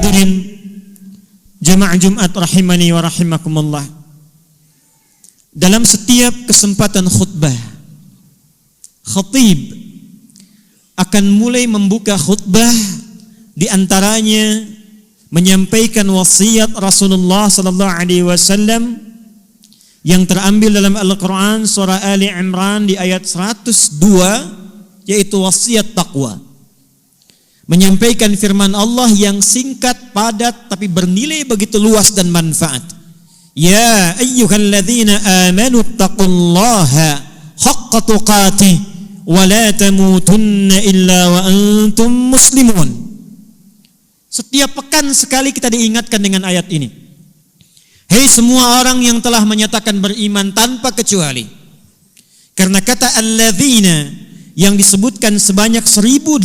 hadirin jamaah Jumat rahimani wa rahimakumullah. Dalam setiap kesempatan khutbah, khatib akan mulai membuka khutbah, di antaranya menyampaikan wasiat Rasulullah sallallahu alaihi wasallam yang terambil dalam Al-Qur'an surah Ali Imran di ayat 102, yaitu wasiat taqwa. Menyampaikan firman Allah yang singkat, padat, tapi bernilai begitu luas dan manfaat. Ya ayyuhalladzina amanu taqullaha haqqa tuqatih wa la tamutunna illa wa antum muslimun. Setiap pekan sekali kita diingatkan dengan ayat ini. Hei semua orang yang telah menyatakan beriman tanpa kecuali. Karena kata alladzina yang disebutkan sebanyak 1080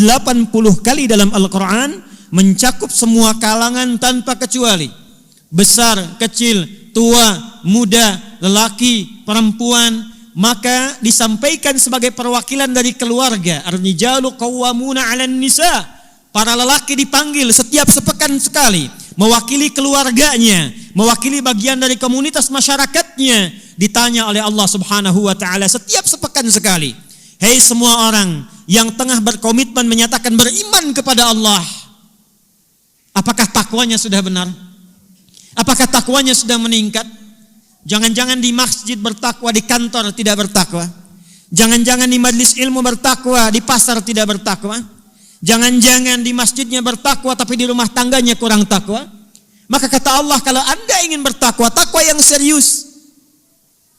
kali dalam Al-Quran mencakup semua kalangan tanpa kecuali. Besar, kecil, tua, muda, lelaki, perempuan. Maka disampaikan sebagai perwakilan dari keluarga. Ar-rijalu qawwamuna 'alan nisa. Para lelaki dipanggil setiap sepekan sekali, mewakili keluarganya, mewakili bagian dari komunitas masyarakatnya, ditanya oleh Allah Subhanahu wa taala setiap sepekan sekali. Hei semua orang yang tengah berkomitmen menyatakan beriman kepada Allah, apakah takwanya sudah benar? Apakah takwanya sudah meningkat? Jangan-jangan di masjid bertakwa, di kantor tidak bertakwa. Jangan-jangan di majlis ilmu bertakwa, di pasar tidak bertakwa. Jangan-jangan di masjidnya bertakwa tapi di rumah tangganya kurang takwa. Maka kata Allah, kalau Anda ingin bertakwa, takwa yang serius,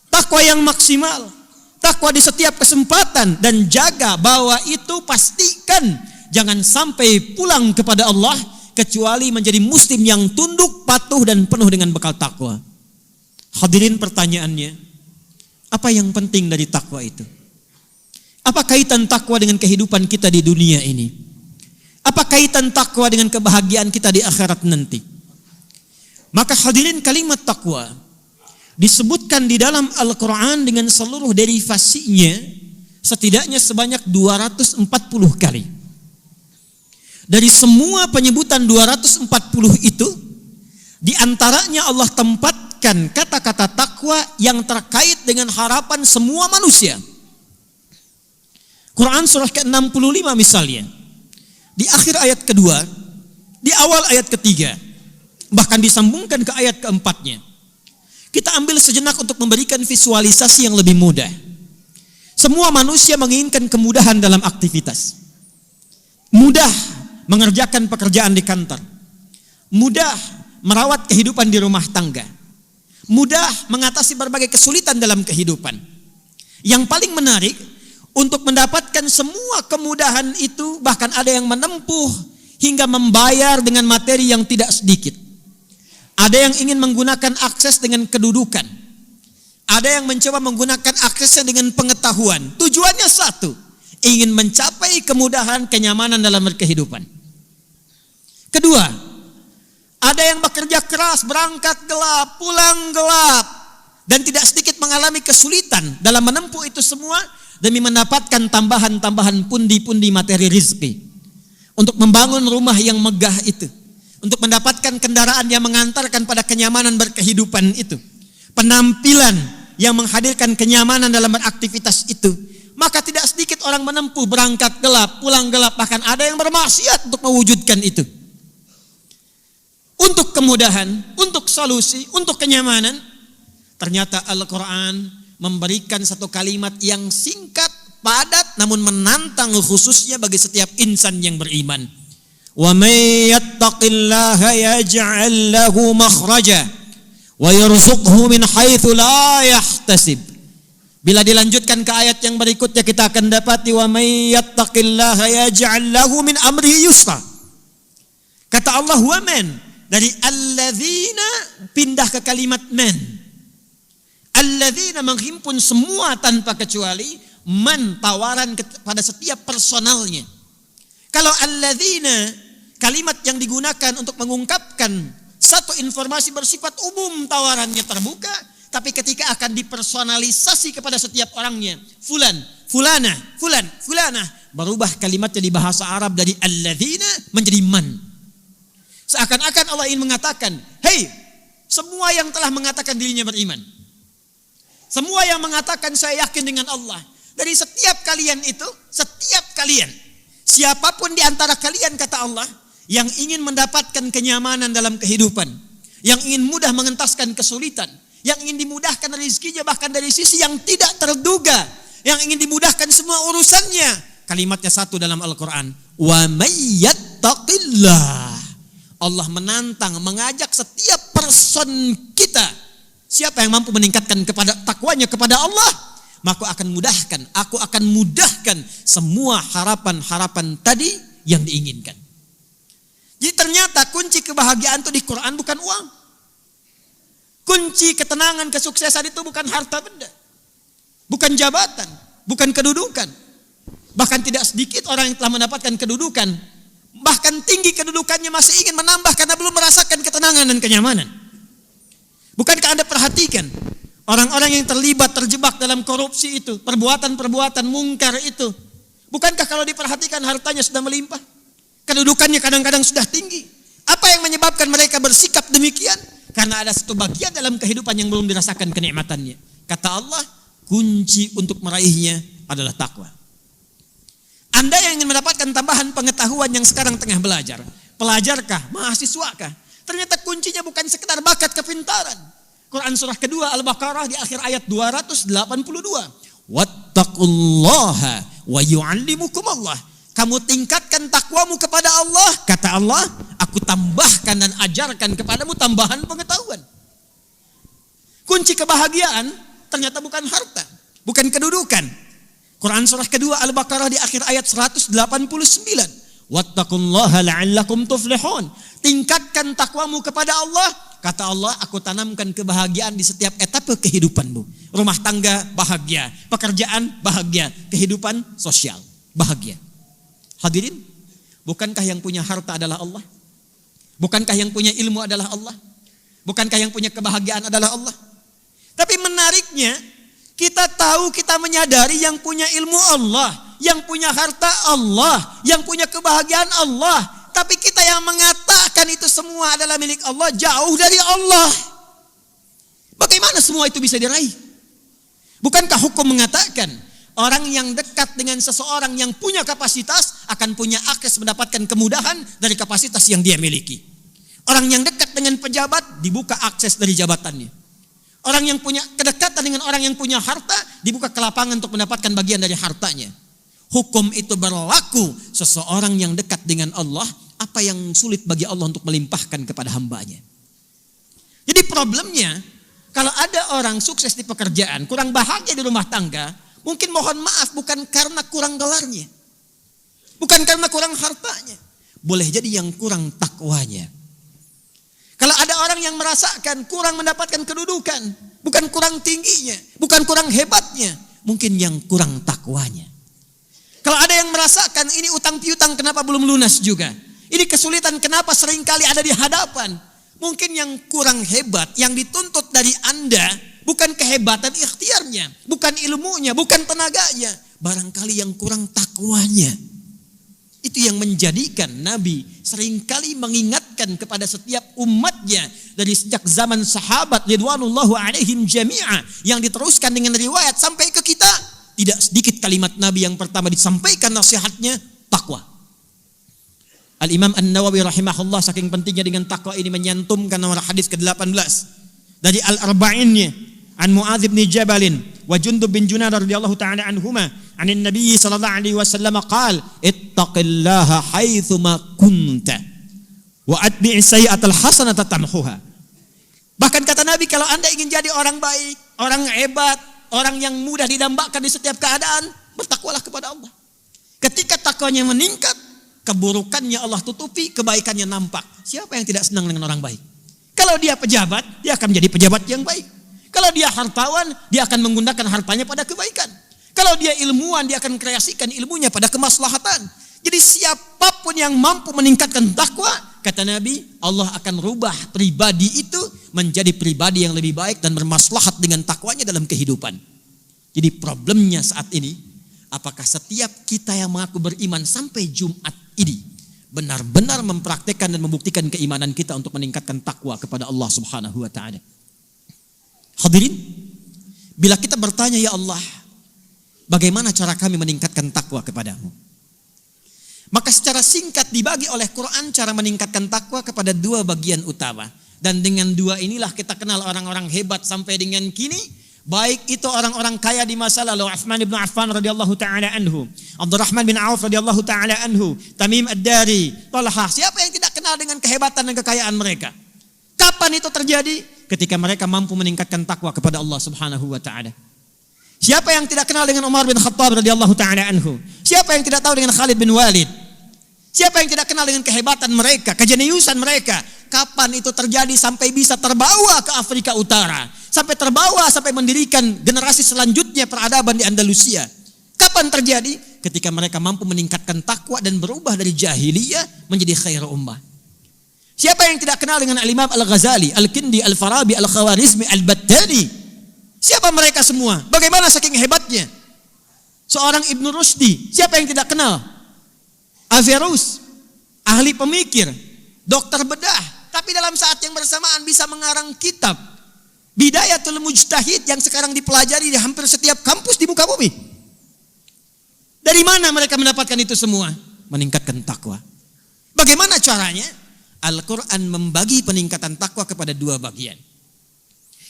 takwa yang maksimal, takwa di setiap kesempatan, dan jaga bahwa itu pastikan jangan sampai pulang kepada Allah kecuali menjadi muslim yang tunduk, patuh, dan penuh dengan bekal takwa. Hadirin, pertanyaannya, apa yang penting dari takwa itu? Apa kaitan takwa dengan kehidupan kita di dunia ini? Apa kaitan takwa dengan kebahagiaan kita di akhirat nanti? Maka hadirin, kalimat takwa disebutkan di dalam Al-Quran dengan seluruh derivasinya setidaknya sebanyak 240 kali. Dari semua penyebutan 240 itu, di antaranya Allah tempatkan kata-kata takwa yang terkait dengan harapan semua manusia. Quran surah ke-65 misalnya, di akhir ayat kedua, di awal ayat ketiga, bahkan disambungkan ke ayat keempatnya. Kita ambil sejenak untuk memberikan visualisasi yang lebih mudah. Semua manusia menginginkan kemudahan dalam aktivitas. Mudah mengerjakan pekerjaan di kantor. Mudah merawat kehidupan di rumah tangga. Mudah mengatasi berbagai kesulitan dalam kehidupan. Yang paling menarik, untuk mendapatkan semua kemudahan itu, bahkan ada yang menempuh hingga membayar dengan materi yang tidak sedikit. Ada yang ingin menggunakan akses dengan kedudukan. Ada yang mencoba menggunakan aksesnya dengan pengetahuan. Tujuannya satu, ingin mencapai kemudahan, kenyamanan dalam berkehidupan. Kedua, ada yang bekerja keras, berangkat gelap, pulang gelap, dan tidak sedikit mengalami kesulitan dalam menempuh itu semua demi mendapatkan tambahan-tambahan pundi-pundi materi rizki, untuk membangun rumah yang megah itu, untuk mendapatkan kendaraan yang mengantarkan pada kenyamanan berkehidupan itu, penampilan yang menghadirkan kenyamanan dalam beraktivitas itu. Maka tidak sedikit orang menempuh berangkat gelap, pulang gelap, bahkan ada yang bermaksiat untuk mewujudkan itu. Untuk kemudahan, untuk solusi, untuk kenyamanan, ternyata Al-Quran memberikan satu kalimat yang singkat, padat, namun menantang khususnya bagi setiap insan yang beriman. Wa may yattaqillaha yaj'al lahu makhraja wa yarzuqhu min haitsu la yahtasib. Bila dilanjutkan ke ayat yang berikutnya, kita akan dapati wa may yattaqillaha yaj'al lahu min amrihi yusra. Kata Allah wa man, dari alladzina pindah ke kalimat man. Alladzina menghimpun semua tanpa kecuali, man tawaran pada setiap personalnya. Kalau alladzina kalimat yang digunakan untuk mengungkapkan satu informasi bersifat umum, tawarannya terbuka, tapi ketika akan dipersonalisasi kepada setiap orangnya, fulan, fulana, fulan, fulana, berubah kalimatnya di bahasa Arab dari alladzina menjadi man. Seakan-akan Allah ingin mengatakan, hei, semua yang telah mengatakan dirinya beriman, semua yang mengatakan saya yakin dengan Allah, dari setiap kalian itu, setiap kalian, siapapun di antara kalian, kata Allah, yang ingin mendapatkan kenyamanan dalam kehidupan, yang ingin mudah mengentaskan kesulitan, yang ingin dimudahkan rezekinya bahkan dari sisi yang tidak terduga, yang ingin dimudahkan semua urusannya, kalimatnya satu dalam Al-Quran, wa may yattaqillah. Allah menantang, mengajak setiap person kita, siapa yang mampu meningkatkan kepada takwanya kepada Allah, maka aku akan mudahkan semua harapan-harapan tadi yang diinginkan. Jadi ternyata kunci kebahagiaan itu di Quran bukan uang. Kunci ketenangan, kesuksesan itu bukan harta benda, bukan jabatan, bukan kedudukan. Bahkan tidak sedikit orang yang telah mendapatkan kedudukan, bahkan tinggi kedudukannya, masih ingin menambah karena belum merasakan ketenangan dan kenyamanan. Bukankah Anda perhatikan orang-orang yang terjebak dalam korupsi itu, perbuatan-perbuatan mungkar itu, bukankah kalau diperhatikan hartanya sudah melimpah, kedudukannya kadang-kadang sudah tinggi? Apa yang menyebabkan mereka bersikap demikian? Karena ada satu bagian dalam kehidupan yang belum dirasakan kenikmatannya. Kata Allah, kunci untuk meraihnya adalah takwa. Anda yang ingin mendapatkan tambahan pengetahuan yang sekarang tengah belajar, pelajarkah, mahasiswakah? Ternyata kuncinya bukan sekedar bakat kepintaran. Quran surah kedua Al-Baqarah di akhir ayat 282. Wattaqullaha wa yu'allimukumullah. Kamu tingkatkan takwamu kepada Allah, kata Allah, aku tambahkan dan ajarkan kepadamu tambahan pengetahuan. Kunci kebahagiaan ternyata bukan harta, bukan kedudukan. Quran surah kedua Al-Baqarah di akhir ayat 189. Wattaqullaha la'allakum tuflihun. Tingkatkan takwamu kepada Allah, kata Allah, aku tanamkan kebahagiaan di setiap etape kehidupanmu. Rumah tangga bahagia, pekerjaan bahagia, kehidupan sosial bahagia. Hadirin, bukankah yang punya harta adalah Allah? Bukankah yang punya ilmu adalah Allah? Bukankah yang punya kebahagiaan adalah Allah? Tapi menariknya, kita tahu, kita menyadari yang punya ilmu Allah, yang punya harta Allah, yang punya kebahagiaan Allah. Tapi kita yang mengatakan itu semua adalah milik Allah, jauh dari Allah. Bagaimana semua itu bisa diraih? Bukankah hukum mengatakan orang yang dekat dengan seseorang yang punya kapasitas akan punya akses mendapatkan kemudahan dari kapasitas yang dia miliki. Orang yang dekat dengan pejabat dibuka akses dari jabatannya. Orang yang punya kedekatan dengan orang yang punya harta dibuka kelapangan untuk mendapatkan bagian dari hartanya. Hukum itu berlaku seseorang yang dekat dengan Allah, apa yang sulit bagi Allah untuk melimpahkan kepada hambanya. Jadi problemnya, kalau ada orang sukses di pekerjaan, kurang bahagia di rumah tangga, mungkin mohon maaf bukan karena kurang gelarnya, bukan karena kurang hartanya, boleh jadi yang kurang takwanya. Kalau ada orang yang merasakan kurang mendapatkan kedudukan, bukan kurang tingginya, bukan kurang hebatnya, mungkin yang kurang takwanya. Kalau ada yang merasakan ini utang piutang kenapa belum lunas juga, ini kesulitan kenapa seringkali ada di hadapan, mungkin yang kurang hebat, yang dituntut dari Anda bukan kehebatan ikhtiarnya, bukan ilmunya, bukan tenaganya, barangkali yang kurang takwanya. Itu yang menjadikan Nabi seringkali mengingatkan kepada setiap umatnya dari sejak zaman sahabat ridwanullahu alaihim jami'a yang diteruskan dengan riwayat sampai ke kita. Tidak sedikit kalimat Nabi yang pertama disampaikan nasihatnya takwa. Al-Imam An-Nawawi rahimahullah saking pentingnya dengan takwa ini menyantumkan nomor hadis ke-18 dari Al-Arba'innya an Mu'adz bin Jabalin wa Jundub bin Junadah radhiyallahu ta'ala anhuma anin Nabi sallallahu alaihi wasallam qaal ittaqillaha haitsu ma kunta wa atbi'is sayyi'atal hasanata tamhuha. Bahkan kata Nabi, kalau Anda ingin jadi orang baik, orang hebat, orang yang mudah didambakan di setiap keadaan, bertakwalah kepada Allah. Ketika takwanya meningkat, keburukannya Allah tutupi, kebaikannya nampak. Siapa yang tidak senang dengan orang baik? Kalau dia pejabat, dia akan menjadi pejabat yang baik. Kalau dia hartawan, dia akan menggunakan hartanya pada kebaikan. Kalau dia ilmuwan, dia akan kreasikan ilmunya pada kemaslahatan. Jadi siapapun yang mampu meningkatkan takwa, kata Nabi, Allah akan rubah pribadi itu menjadi pribadi yang lebih baik dan bermaslahat dengan takwanya dalam kehidupan. Jadi problemnya saat ini, apakah setiap kita yang mengaku beriman sampai Jumat ini benar-benar mempraktekkan dan membuktikan keimanan kita untuk meningkatkan takwa kepada Allah Subhanahu wa taala. Hadirin, bila kita bertanya, ya Allah, bagaimana cara kami meningkatkan takwa kepadamu? Maka secara singkat dibagi oleh Quran cara meningkatkan takwa kepada dua bagian utama. Dan dengan dua inilah kita kenal orang-orang hebat sampai dengan kini. Baik itu orang-orang kaya di masa lalu, Utsman bin Affan radhiyallahu taala anhu, Abdurrahman bin Auf radhiyallahu taala anhu, Tamim ad-Dari, Talha. Siapa yang tidak kenal dengan kehebatan dan kekayaan mereka? Kapan itu terjadi? Ketika mereka mampu meningkatkan takwa kepada Allah Subhanahu wa taala. Siapa yang tidak kenal dengan Umar bin Khattab radhiyallahu taala anhu? Siapa yang tidak tahu dengan Khalid bin Walid? Siapa yang tidak kenal dengan kehebatan mereka, kejeniusan mereka? Kapan itu terjadi sampai bisa terbawa ke Afrika Utara? Sampai terbawa sampai mendirikan generasi selanjutnya peradaban di Andalusia. Kapan terjadi? Ketika mereka mampu meningkatkan takwa dan berubah dari jahiliyah menjadi khair ummah. Siapa yang tidak kenal dengan Al-Imam Al-Ghazali, Al-Kindi, Al-Farabi, Al-Khawarizmi, Al-Battani? Siapa mereka semua? Bagaimana saking hebatnya? Seorang Ibn Rushdi, siapa yang tidak kenal? Averroes, ahli pemikir, dokter bedah, tapi dalam saat yang bersamaan bisa mengarang kitab Bidayatul Mujtahid yang sekarang dipelajari di hampir setiap kampus di muka bumi. Dari mana mereka mendapatkan itu semua? Meningkatkan takwa. Bagaimana caranya? Al-Quran membagi peningkatan takwa kepada dua bagian.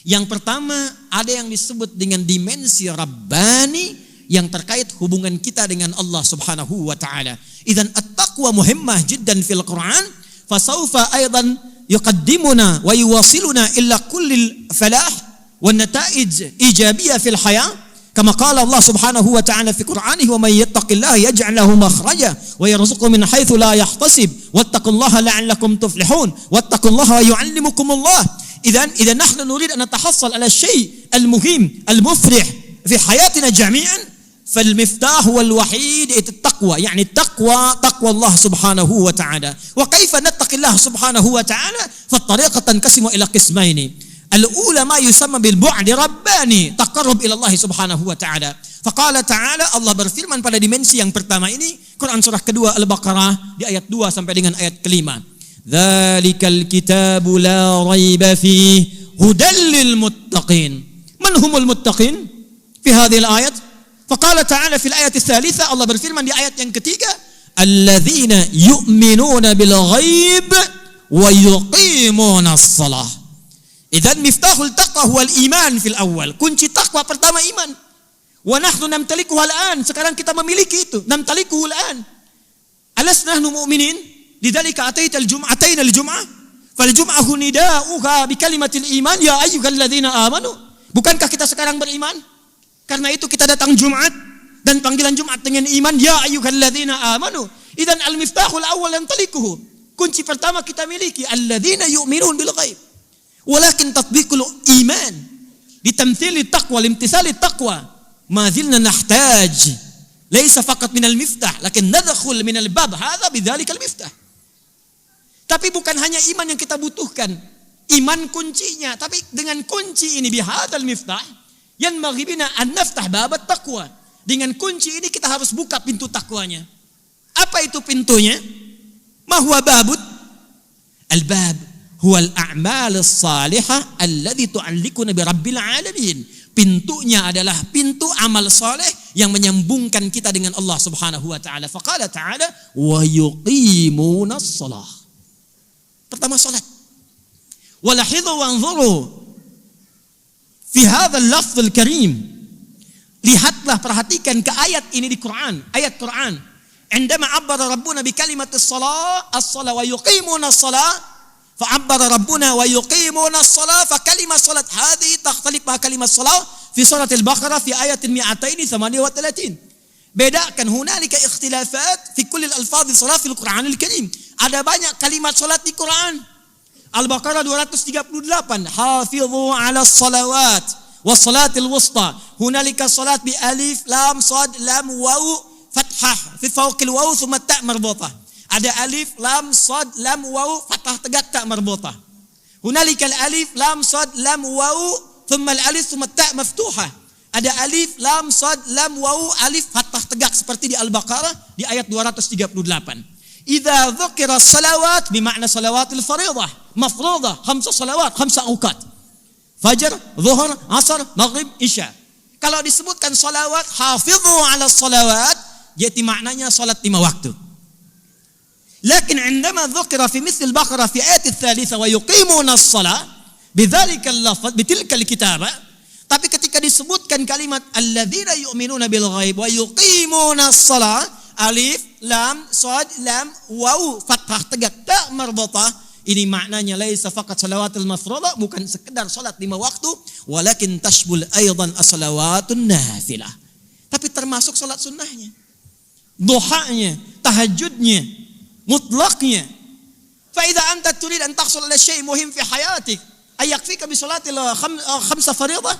Yang pertama, ada yang disebut dengan dimensi Rabbani yang terkait hubungan kita dengan Allah Subhanahu wa taala. Idzan at-taqwa muhimmah jiddan fil Quran, fasawfa aidan yuqaddimuna wa yuwasiluna illa kullil falah wan nataij ijabiyah fil hayah. Kama qala Allah Subhanahu wa ta'ala fi Qur'anihi wa may yattaqillaha yaj'al lahu makhraja wa yarzuqhu min haitsu la yahtasib wattaqullaha la'allakum tuflihun wattaqullaha wa yu'allimukumullah. إذا نحن نريد أن نتحصل على الشيء المهم المفرح في حياتنا جميعا فالمفتاح هو الوحيد التقوى. يعني التقوى تقوى الله سبحانه وتعالى. وكيف نتقي الله سبحانه وتعالى؟ فالطريقة تنقسم إلى قسمين. الأولى ما يسمى بالبعد رباني, تقرب إلى الله سبحانه وتعالى. فقال تعالى, Allah berfirman pada dimensi yang pertama ini, Quran surah kedua Al-Baqarah di ayat 2 sampai dengan ayat kelima. Dzalikal kitabu la raiba fihi hudal lil muttaqin. Man humul muttaqin fi hadhihi al-ayat? Faqala ta'ala fil ayat ats-tsalitsah, Allah berfirman di ayat yang ketiga, alladzina yu'minuna bil ghaib wa yuqimuna as-shalah. Idzan miftahul taqwa huwal iman fil awal. Kunci takwa pertama iman. Wa nahnu namtalikuhu al-an. Sekarang kita memiliki itu. Namtalikuhu al-an. Alasna nahnu mu'minin? Lidzalika ataina al-jum'ah. Fal jum'ahu nida'uha bi kalimatil iman ya ayyuhalladzina amanu. Bukankah kita sekarang beriman? Karena itu kita datang Jumat dan panggilan Jumat dengan iman ya ayyuhalladzina amanu. Idzan al-miftahul awwal namtalikuhu. Kunci pertama kita miliki alladzina yu'minun bil ghaib. ولكن تطبيق الإيمان لتمثيل التقوى لامتثال التقوى ما زلنا نحتاج ليس فقط من المفتاح لكن ندخل من الباب هذا بذلك المفتاح. Tapi bukan hanya iman yang kita butuhkan, iman kuncinya, tapi dengan kunci ini bihadzal miftah yanbaghi bina an naftah bab at-taqwa. Dengan kunci ini kita harus buka pintu takwanya. Apa itu pintunya? Ma huwa babut? Al-bab huwa al-a'mal as-salihah alladhi tu'alliquna bi rabbil alamin. Pintunya adalah pintu amal saleh yang menyambungkan kita dengan Allah Subhanahu wa taala. Faqala ta'ala wa yuqimuna as-shalah. Pertama salat. Walahidhu wanzuru fi hadzal lafz al-karim. Lihatlah, perhatikan ke ayat ini di Quran, ayat Quran. Indama 'abbara rabbuna bi kalimatis shalah, as-shalah wa yuqimuna as-shalah. فعبر ربنا ويقيمون الصلاة فكلمة الصلاة هذه تختلف مع كلمة الصلاة في سورة البقرة في آية 238. Bedakan, hunalika ikhtilafat fi kulli al-alfadz salat fil Qur'an al-Karim. Ada banyak kalimat salat di Quran. Al-Baqarah 238, hafizu 'ala as-salawat was salatil wusta. Hunalika salat bi alif lam sad lam waw fathah fi fawqil waw thumma ta' marbutah. Ada alif, lam, sad, lam, waw, fathah tegak, tak marbutah. Hunalikal alif, lam, sad, lam, waw, thumma al-alif, thumma ta' maftuhah. Ada alif, lam, sad, lam, waw, alif, fathah tegak seperti di Al-Baqarah di ayat 238. Idza dzukira salawat bimakna salawatul fardhah, mafruḍah, 5 salawat, 5 awqat. Fajr, zuhur, asar, maghrib, isya. Kalau disebutkan salawat, hafidhu ala salawat, jadi maknanya salat 5 waktu. Lakin عندما ذكر في مثل البقرة في آية الثالثة ويقيمون الصلاة بذلك اللفظ بتلك الكتابة, tapi ketika disebutkan kalimat alladzina yu'minuna bil ghaib wa yuqimuna shalah, alif, lam, shad, lam, waw, fathah tegak, ta marbatah, ini maknanya laisa faqat salawatul mafruḍah, bukan sekedar salat 5 waktu, walakin tashbul aidan as-salawatun nafilah, tapi termasuk salat sunnahnya, duhanya, tahajudnya, mutlaknya. Fa idza anta turid an tahsul ala syai' muhim fi hayatik, ayakfika bi salatil 5 fardhah?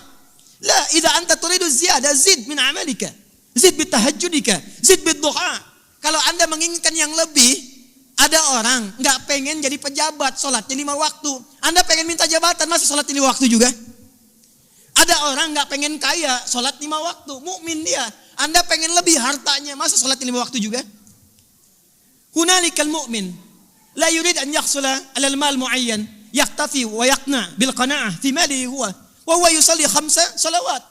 La, idza anta turidu ziyadah, zid min amalika, zid bi tahajjudika, zid bi duha. Kalau Anda menginginkan yang lebih, ada orang nggak pengen jadi pejabat, sholatnya 5 waktu. Anda pengen minta jabatan, masa sholat 5 waktu juga? Ada orang nggak pengen kaya, sholat 5 waktu, mukmin dia. Anda pengen lebih hartanya, masa sholat 5 waktu juga? Hunalikal mu'min la yurid an yahsula ala al-mal muayyan, yaktafi wa yaqna bil qana'ah fi malihi huwa wa huwa yusalli 5 salawat,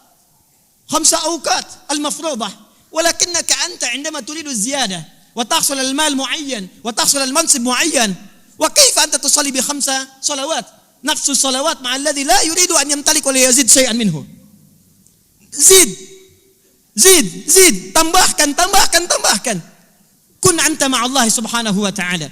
5 awqat al-mafruḍah, walakinnaka anta 'indama turidu az-ziyadah وتحصل المال معين وتحصل المنصب معين, وكيف أنت تصلي ب5 صلوات نفس الصلوات مع الذي لا يريد أن يمتلك ولا يزيد شيئا منه. Zid, tambahkan. Kun anta ma'allahi subhanahu wa ta'ala.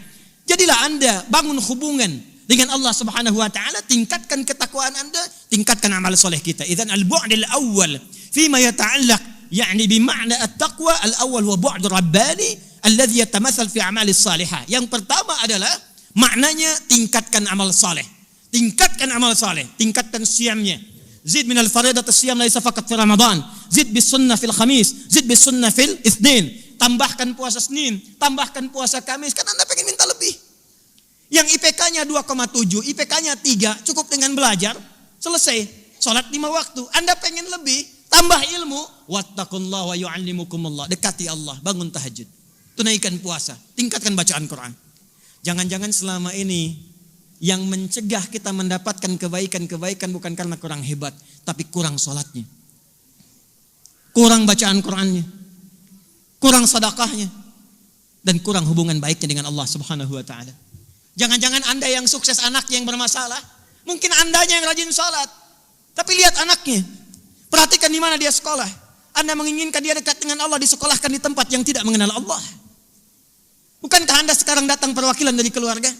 Jadilah Anda bangun hubungan dengan Allah subhanahu wa ta'ala, tingkatkan ketakwaan Anda, tingkatkan amal soleh kita. Idzan al-bu'd al-awwal fima yata'allaq yani bima'na at-taqwa al-awwal huwa bu'd rabbani alladhi yatamathal fi a'malis salihah. Yang pertama adalah maknanya tingkatkan amal saleh. Tingkatkan siyamnya. Zid min al-faridat as-siyam laisa faqat fi Ramadan. Zid bis sunnah fil khamis, zid bis sunnah fil itsnin. Tambahkan puasa Senin, tambahkan puasa Kamis. Kan Anda pengen minta lebih. Yang IPK-nya 2,7, IPK-nya 3, cukup dengan belajar, selesai. Salat 5 waktu. Anda pengen lebih, tambah ilmu. Wattaqullaha wa yu'allimukumullah. Dekati Allah, bangun tahajud. Tunaikan puasa, tingkatkan bacaan Quran. Jangan-jangan selama ini yang mencegah kita mendapatkan kebaikan bukan karena kurang hebat, tapi kurang sholatnya, kurang bacaan Qurannya, kurang sedekahnya, dan kurang hubungan baiknya dengan Allah subhanahu wa ta'ala. Jangan-jangan Anda yang sukses, anaknya yang bermasalah. Mungkin Andanya yang rajin sholat, tapi lihat anaknya, perhatikan di mana dia sekolah. Anda menginginkan dia dekat dengan Allah, disekolahkan di tempat yang tidak mengenal Allah. Bukankah Anda sekarang datang perwakilan dari keluarga?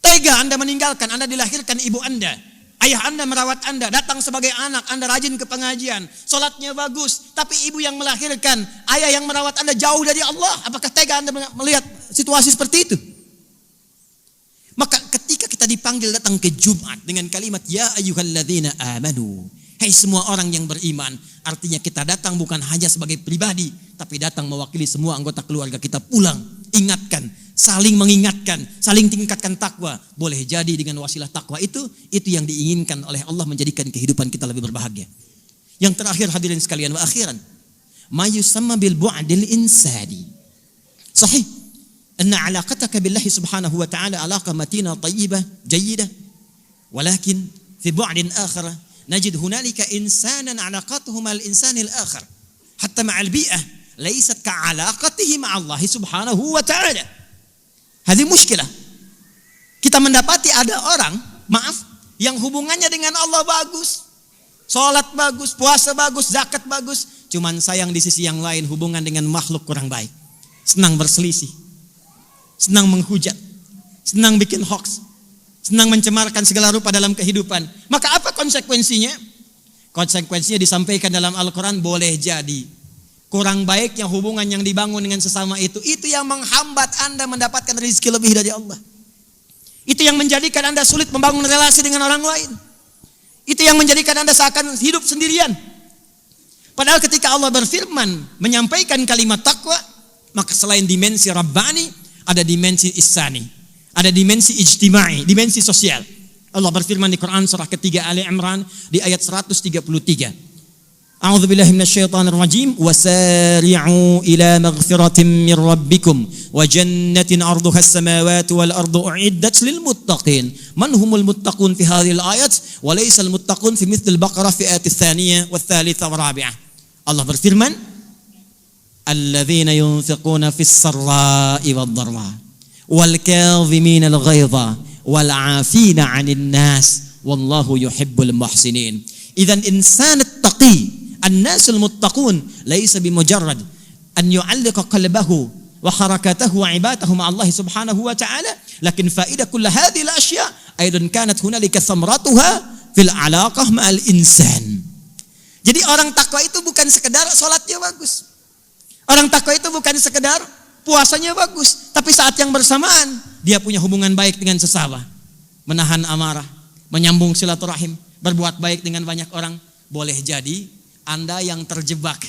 Tega Anda meninggalkan, Anda dilahirkan ibu Anda, ayah Anda merawat Anda, datang sebagai anak, Anda rajin ke pengajian, sholatnya bagus, tapi ibu yang melahirkan, ayah yang merawat Anda jauh dari Allah. Apakah tega Anda melihat situasi seperti itu? Maka ketika kita dipanggil datang ke Jumat dengan kalimat ya ayyuhalladzina amanu, hai semua orang yang beriman, artinya kita datang bukan hanya sebagai pribadi, tapi datang mewakili semua anggota keluarga kita pulang. Ingatkan, saling mengingatkan, saling tingkatkan takwa. Boleh jadi dengan wasilah takwa itu yang diinginkan oleh Allah, menjadikan kehidupan kita lebih berbahagia. Yang terakhir hadirin sekalian, wa akhiran, ma yusamma bil bu'dil insani. Sahih, anna alaqataka billahi subhanahu wa ta'ala alaqa matina tayyibah jayyidah, walakin fi bu'din akhar najid hunalika insanan alaqatuhu ma'al insani al-akhar hatta ma'al bi'ah laysat ka'alaqatihi ma'allahi subhanahu wa ta'ala. Hadhi mushkilah. Kita mendapati ada orang, yang hubungannya dengan Allah bagus, salat bagus, puasa bagus, zakat bagus, cuman sayang di sisi yang lain hubungan dengan makhluk kurang baik. Senang berselisih, senang menghujat, senang bikin hoax, senang mencemarkan segala rupa dalam kehidupan. Maka apa konsekuensinya? Konsekuensinya disampaikan dalam Al-Quran, boleh jadi kurang baiknya hubungan yang dibangun dengan sesama itu yang menghambat Anda mendapatkan rezeki lebih dari Allah. Itu yang menjadikan Anda sulit membangun relasi dengan orang lain. Itu yang menjadikan Anda seakan hidup sendirian. Padahal ketika Allah berfirman menyampaikan kalimat takwa, maka selain dimensi Rabbani, ada dimensi ihsani, ada dimensi ijtimai, dimensi sosial. Allah berfirman di Quran surah ketiga Ali Imran di ayat 133. A'udzubillahi minasyaitonir rajim. Wasari'u ila maghfiratin min rabbikum wa jannatin 'arduha as-samawati wal ardu u'iddat lil muttaqin. Man humul muttaqun fi hadhil ayat wa laysa al muttaqun fi mithl al-Baqarah fi ayat ats-tsaniyah wa ats-tsalitsa wa rabi'ah. Allah berfirman, alladzina yunfiquna fis sarra'i wad-dharra wal kadhimina al-ghaidha wal 'afina 'anil nas wallahu yuhibbul muhsinin. Idzan insan at-taqi الناس المتقون ليس بمجرد أن يعلق قلبه وحركته وعبادته مع الله سبحانه وتعالى، لكن فائدة كل هذه الأشياء أيضا كانت هنالك ثمرتها في العلاقة مع الإنسان. Jadi orang takwa itu bukan sekedar sholatnya bagus, orang takwa itu bukan sekedar puasanya bagus, tapi saat yang bersamaan dia punya hubungan baik dengan sesama, menahan amarah, menyambung silaturahim, berbuat baik dengan banyak orang. Boleh jadi Anda yang terjebak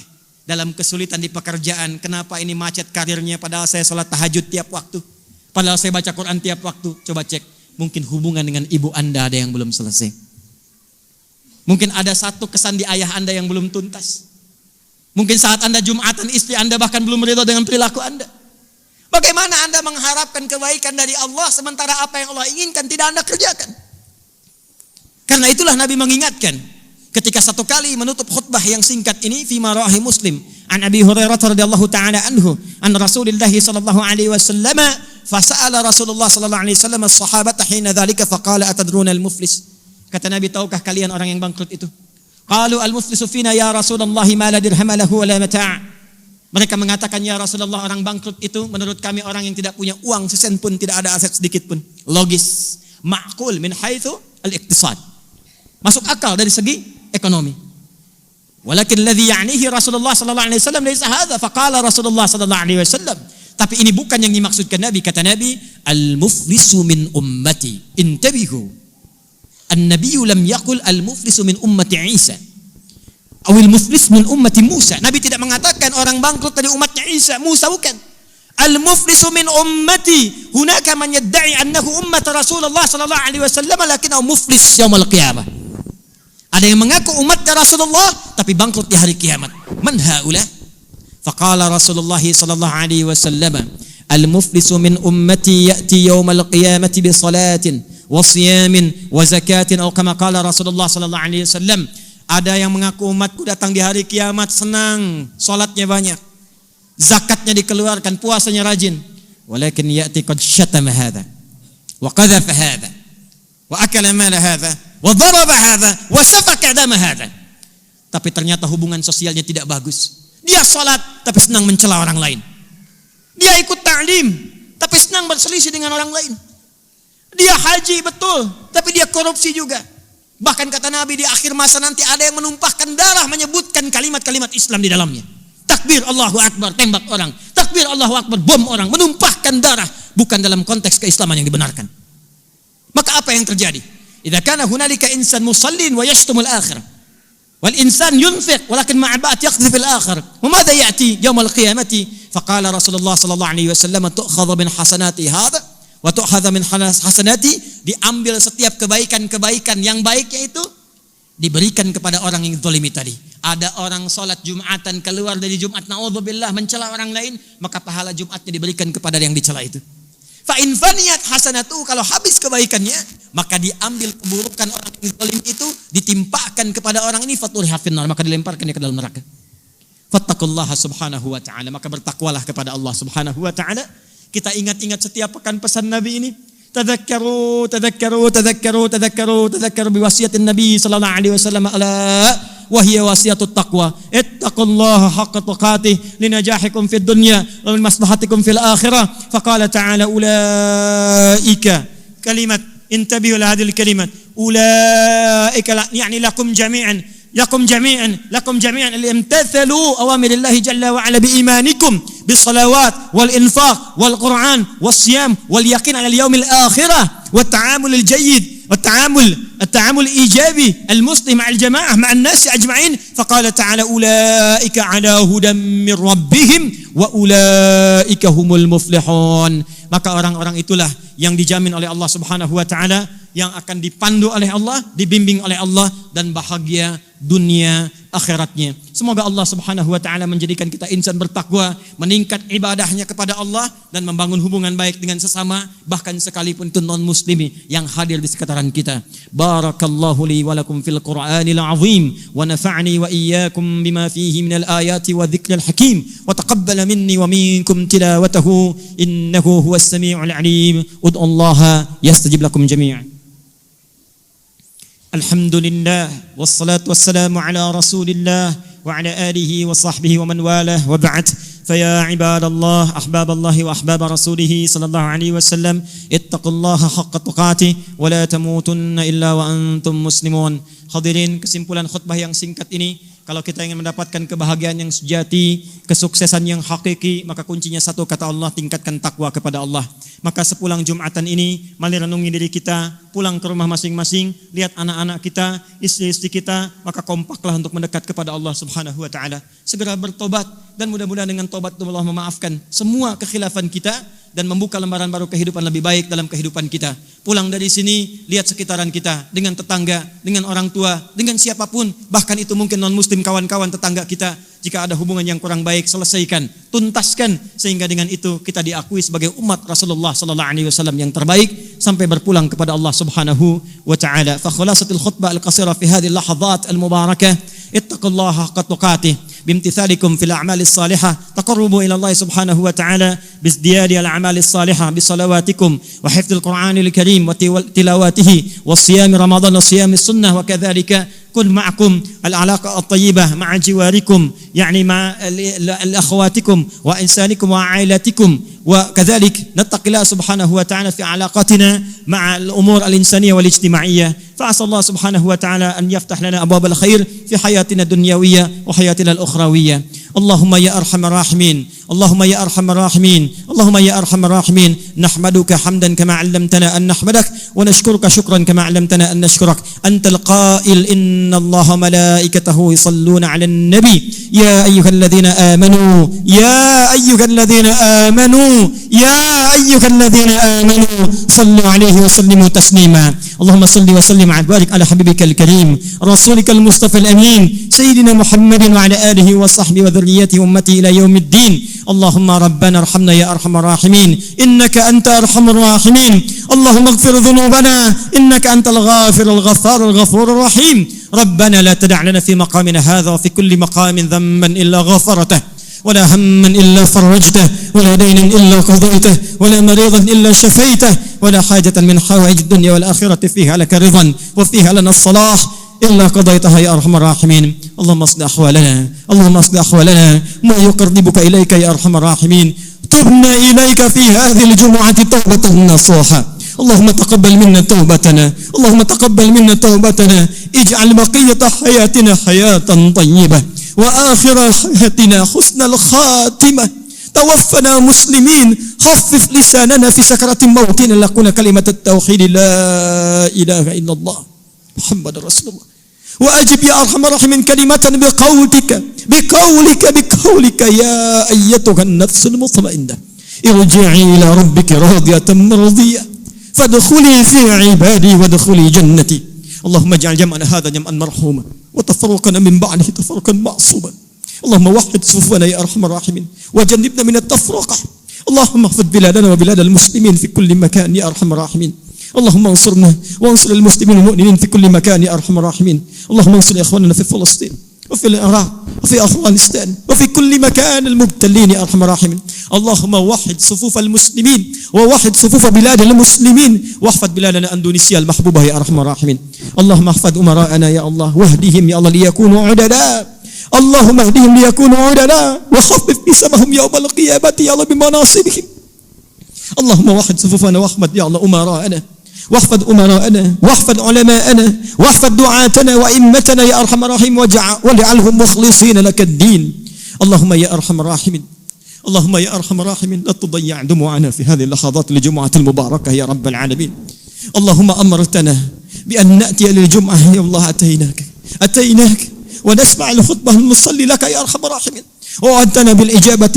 dalam kesulitan di pekerjaan, kenapa ini macet karirnya padahal saya sholat tahajud tiap waktu, padahal saya baca Quran tiap waktu. Coba cek, mungkin hubungan dengan ibu Anda ada yang belum selesai. Mungkin ada satu kesan di ayah Anda yang belum tuntas. Mungkin saat Anda Jumatan istri Anda bahkan belum ridho dengan perilaku Anda. Bagaimana Anda mengharapkan kebaikan dari Allah sementara apa yang Allah inginkan tidak Anda kerjakan? Karena itulah Nabi mengingatkan ketika satu kali menutup khutbah yang singkat ini, fi marahi Muslim an Abi Hurairah radhiyallahu taala anhu an Rasulillah sallallahu alaihi wasallam fasa'ala Rasulullah sallallahu alaihi wasallam as-sahabata hina dzalika faqala atadruna al-muflis. Kata Nabi, tahukah kalian orang yang bangkrut itu? Qalu al-muflisu fina ya Rasulullah ma la dirham lahu wa la mata'. Mereka mengatakan, ya Rasulullah, orang bangkrut itu menurut kami orang yang tidak punya uang sesen pun, tidak ada aset sedikit pun. Logis, ma'qul min haitsu al-iqtisad. Masuk akal dari segi ekonomi. Walakin alladhi ya'nihi Rasulullah sallallahu alaihi wasallam laysa hadza, faqala Rasulullah sallallahu alaihi wasallam. Tapi ini bukan yang dimaksudkan Nabi. Kata Nabi, al-muflisu min ummati. Intabihu. An-nabiyyu lam yaqul al-muflisu min ummati Isa. Awil muflis min ummati Musa. Nabi tidak mengatakan orang bangkrut dari umatnya Isa, Musa, bukan. Al-muflisu min ummati. Hunaka man yadda'i annahu ummat Rasulullah sallallahu alaihi wasallam lakinnahu muflis yaumil qiyamah. Ada yang mengaku umatnya Rasulullah tapi bangkrut di hari kiamat. Man haula? Faqala Rasulullah sallallahu alaihi wasallam, al-muflisu min ummati ya'ti yaumal qiyamati bi salatin wa siyamin wa zakatin, atau kama qala Rasulullah sallallahu alaihi wasallam. Ada yang mengaku umatku datang di hari kiamat senang, salatnya banyak, zakatnya dikeluarkan, puasanya rajin. Walakin ya'ti qad syatama hadza wa qadhafa hadza wa akala mala hadza wa daraba hadza wa safaka dama hadza. Tapi ternyata hubungan sosialnya tidak bagus. Dia salat tapi senang mencela orang lain. Dia ikut ta'lim tapi senang berselisih dengan orang lain. Dia haji betul tapi dia korupsi juga. Bahkan kata Nabi, di akhir masa nanti ada yang menumpahkan darah menyebutkan kalimat-kalimat Islam di dalamnya. Takbir Allahu Akbar, tembak orang. Takbir Allahu Akbar, bom orang. Menumpahkan darah. Bukan dalam konteks keislaman yang dibenarkan. Maka apa yang terjadi? Idza kana hunalika insan musallin wa yashtumul akhir. Wal insan yunfiq walakin ma'a ba'd yaqdhif al akhir. Wa madza ya'ti yawm al qiyamati? Faqala Rasulullah sallallahu alaihi wasallam, tu'khadhu min hasanati hadha wa tu'khadhu min hasanati. Diambil setiap kebaikan-kebaikan yang baiknya itu diberikan kepada orang yang zalimi tadi. Ada orang salat Jumatan keluar dari Jumat, naudzubillah, mencela orang lain, maka pahala Jumatnya diberikan kepada yang dicela itu. Fa in faniyat hasanatu, kalau habis kebaikannya, maka diambil keburukan orang yang zalim itu ditimpakan kepada orang ini, faturiha finnar, maka dilemparkannya ke dalam neraka. Fattaqullaha subhanahu wa ta'ala, maka bertakwalah kepada Allah subhanahu wa ta'ala. Kita ingat-ingat setiap pekan pesan Nabi ini. Tadhakkaru biwasiyatin Nabi sallallahu alaihi wasallam, ala wa hiya wasiyatut taqwa. Ittaqullaha haqqa tuqatih linajahikum fid dunya wa min maslahatikum fil akhirah. Faqala ta'ala, ulaika, kalimat intabihu li hadhihi kalimat, ulaika yani lakum jami'an imtathalu awamirillahi jalla wa ala biimanikum bisalawat wal infaq wal quran was siyam wal yaqin ala al yaumil akhirah wat ta'amul al jayyid التعامل الإيجابي المسلم مع الجماعة مع الناس أجمعين. فقال تعالى أولئك على هدى من ربهم وأولئك هم المفلحون. Maka orang-orang itulah yang dijamin oleh Allah Subhanahu wa taala, yang akan dipandu oleh Allah, dibimbing oleh Allah, dan bahagia dunia akhiratnya. Semoga Allah Subhanahu wa taala menjadikan kita insan bertakwa, meningkat ibadahnya kepada Allah dan membangun hubungan baik dengan sesama, bahkan sekalipun itu non muslimi yang hadir di sekitaran kita. Barakallahu li wa lakum fil Qur'anil azim wa nafa'ni wa iyyakum bima fihi minal ayati wa dzikril hakim wa taqabbala minni wa minkum tilawatahu innahu huwas samiul alim. Ud'ullaha yastajib lakum jami'an. Alhamdulillah wassalatu wassalamu ala Rasulillah wa ala alihi wa sahbihi wa man walah wa ba'd. Faya ibadallah ahbaballahi wa ahbab rasulih sallallahu alaihi wasallam ittaqullaha haqqa tuqatih wa la tamutunna illa wa antum muslimun. Hadirin, kesimpulan khutbah yang singkat ini, kalau kita ingin mendapatkan kebahagiaan yang sejati, kesuksesan yang hakiki, maka kuncinya satu kata Allah, tingkatkan takwa kepada Allah. Maka sepulang Jumatan ini, mari renungi diri kita, pulang ke rumah masing-masing, lihat anak-anak kita, istri-istri kita, maka kompaklah untuk mendekat kepada Allah Subhanahu wa taala. Segera bertobat dan mudah-mudahan dengan tobat Allah memaafkan semua kekhilafan kita dan membuka lembaran baru kehidupan lebih baik dalam kehidupan kita. Pulang dari sini, lihat sekitaran kita, dengan tetangga, dengan orang tua, dengan siapapun, bahkan itu mungkin non-muslim kawan-kawan tetangga kita. Jika ada hubungan yang kurang baik, selesaikan, tuntaskan, sehingga dengan itu kita diakui sebagai umat Rasulullah sallallahu alaihi wasallam yang terbaik sampai berpulang kepada Allah Subhanahu wa taala. Fa khulasatul khutbah al-qasira fi hadhihi al-lahadhat al-mubarakah, ittaqullaha haqqa tuqatih بامتثالكم في الأعمال الصالحة تقربوا إلى الله سبحانه وتعالى بازدياد الأعمال الصالحة بصلواتكم وحفظ القرآن الكريم وتلاوته والصيام رمضان وصيام السنة وكذلك كن معكم العلاقة الطيبة مع جواركم يعني مع الأخواتكم وإنسانكم وعائلتكم وكذلك نتقي الله سبحانه وتعالى في علاقتنا مع الأمور الإنسانية والاجتماعية فعسى الله سبحانه وتعالى أن يفتح لنا أبواب الخير في حياتنا الدنيوية وحياتنا الأخروية اللهم يا أرحم الراحمين اللهم يا أرحم الراحمين اللهم يا أرحم الراحمين نحمدك حمدا كما علمتنا أن نحمدك ونشكرك شكرا كما علمتنا أن نشكرك أنت القائل إن الله ملائكته يصلون على النبي يا أيها الذين آمنوا يا أيها الذين آمنوا يا أيها الذين آمنوا صلوا عليه وسلموا تسليما اللهم صل وسلم وبارك على حبيبك الكريم رسولك المصطفى الأمين سيدنا محمد وعلى آله وصحبه وذريته أمته إلى يوم الدين اللهم ربنا ارحمنا يا أرحم الراحمين إنك أنت أرحم الراحمين اللهم اغفر ذنوبنا إنك أنت الغافر الغفار الغفور الرحيم ربنا لا تدع لنا في مقامنا هذا وفي كل مقام ذنبا إلا غفرته ولا هما إلا فرجته ولا دينا إلا قضيته ولا مريضا إلا شفيته ولا حاجة من حوائج الدنيا والآخرة فيها لك رضا وفيها لنا الصلاح إلا قضيتها يا أرحم الراحمين اللهم اصلح أحوالنا اللهم اصلح أحوالنا ما يقربك إليك يا أرحم الراحمين تبنا إليك في هذه الجمعة توبة نصوحا اللهم تقبل منا توبتنا اللهم تقبل منا توبتنا اجعل بقية حياتنا حياة طيبة وآخر حياتنا حسن الخاتمة توفنا مسلمين خفف لساننا في سكرة موتنا لكون كلمة التوحيد لا إله إلا الله محمد رسول الله وأجب يا أرحم الراحمين كلمة بقولك يا أيتها النفس المطمئنة ارجعي إلى ربك راضية مرضية فادخلي في عبادي وادخلي جنتي اللهم اجعل جمعنا هذا جمعا مرحوما وتفرقنا من بعده تفرقا معصوما اللهم وحد صفوفنا يا أرحم الراحمين وجنبنا من التفرقة اللهم احفظ بلادنا وبلاد المسلمين في كل مكان يا أرحم الراحمين اللهم انصرنا وانصر المسلمين المؤمنين في كل مكان يا أرحم الراحمين اللهم انصر إخواننا في فلسطين وفي العراق وفي أفغانستان وفي كل مكان المبتلين يا أرحم الراحمين اللهم وحد صفوف المسلمين ووحد صفوف بلاد المسلمين واحفظ بلادنا أندونيسيا المحبوبة يا أرحم الراحمين اللهم احفظ أمراءنا يا الله واهدهم يا الله ليكونوا عددا اللهم اهدهم ليكونوا عددا وخفف بسمهم يوم القيامة يا الله بمناصبهم اللهم وحد صفوفنا واحفظ يا الله أمراءنا واحفظ أمراءنا واحفظ علماءنا واحفظ دعاتنا وإمتنا يا أرحم الراحمين واجعلهم مخلصين لك الدين اللهم يا أرحم الراحمين اللهم يا أرحم الراحمين لا تضيع دموعنا في هذه اللحظات لجمعة المباركة يا رب العالمين اللهم أمرتنا بأن نأتي للجمعة يا الله أتيناك ونسمع الخطبة المصلي لك يا أرحم الراحمين ووعدتنا بالإجابة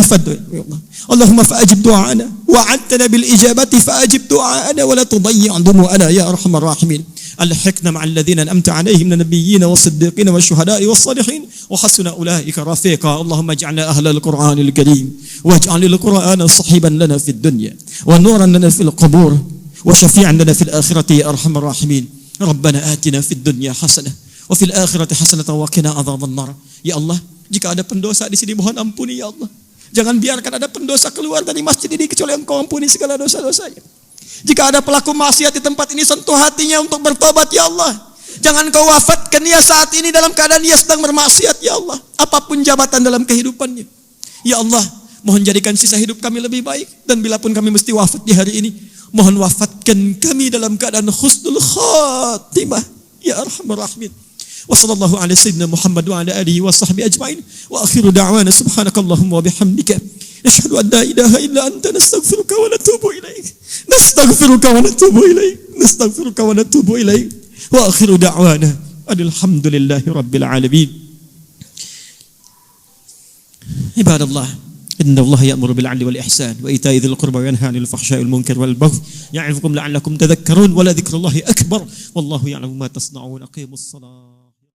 اللهم فأجب دعاءنا وعدتنا بالإجابة فأجب دعاءنا ولا تضيع دموعنا يا أرحم الراحمين alhiqna ma'al ladzina an'amta 'alaihim minal nabiyyin was-siddiqin wasyuhada'i was-shalihin wa hasuna ulaika rafiqa. Allahumma ij'alna ahlal Qur'anil karim waj'alil Qur'ana sahiban lana fid dunya wa nuran lana fil qubur wa syafi'an lana fil akhirati ya arhamar rahimin. Rabbana atina fid dunya hasanah wa fil akhirati hasanah wa qina adzabannar. Ya Allah, jika ada pendosa di sini mohon ampuni ya Allah. Jangan biarkan ada pendosa keluar dari masjid ini kecuali Engkau ampuni segala dosa-dosanya. Jika ada pelaku maksiat di tempat ini, sentuh hatinya untuk bertobat ya Allah. Jangan Kau wafatkan dia saat ini dalam keadaan dia sedang bermaksiat ya Allah. Apapun jabatan dalam kehidupannya. Ya Allah, mohon jadikan sisa hidup kami lebih baik. Dan bila pun kami mesti wafat di hari ini, mohon wafatkan kami dalam keadaan husnul khatimah ya arhamar rahimin. Wa sallallahu ala sayyidina Muhammad wa ala alihi wa sahbihi ajma'in. Wa akhiru da'wana subhanakallahumma wa bihamdika nashhadu an la ilaha illa anta nastaghfiruka wa natubu ilaik. Nastaghfiruka wa natubu ilaik. Nastaghfiruka wa natubu ilaik. Wa akhiru da'wana alhamdulillahi rabbil alamin. Ibadallah, inna Allah ya'muru bil 'adli wal ihsan wa ita'i dzil qurba wa yanha 'anil fahsya'i wal munkari wal baghi ya'izukum la'allakum tadhakkarun wa la dzikrullahi akbar wallahu ya'lamu ma tasna'un. Aqimus shalah.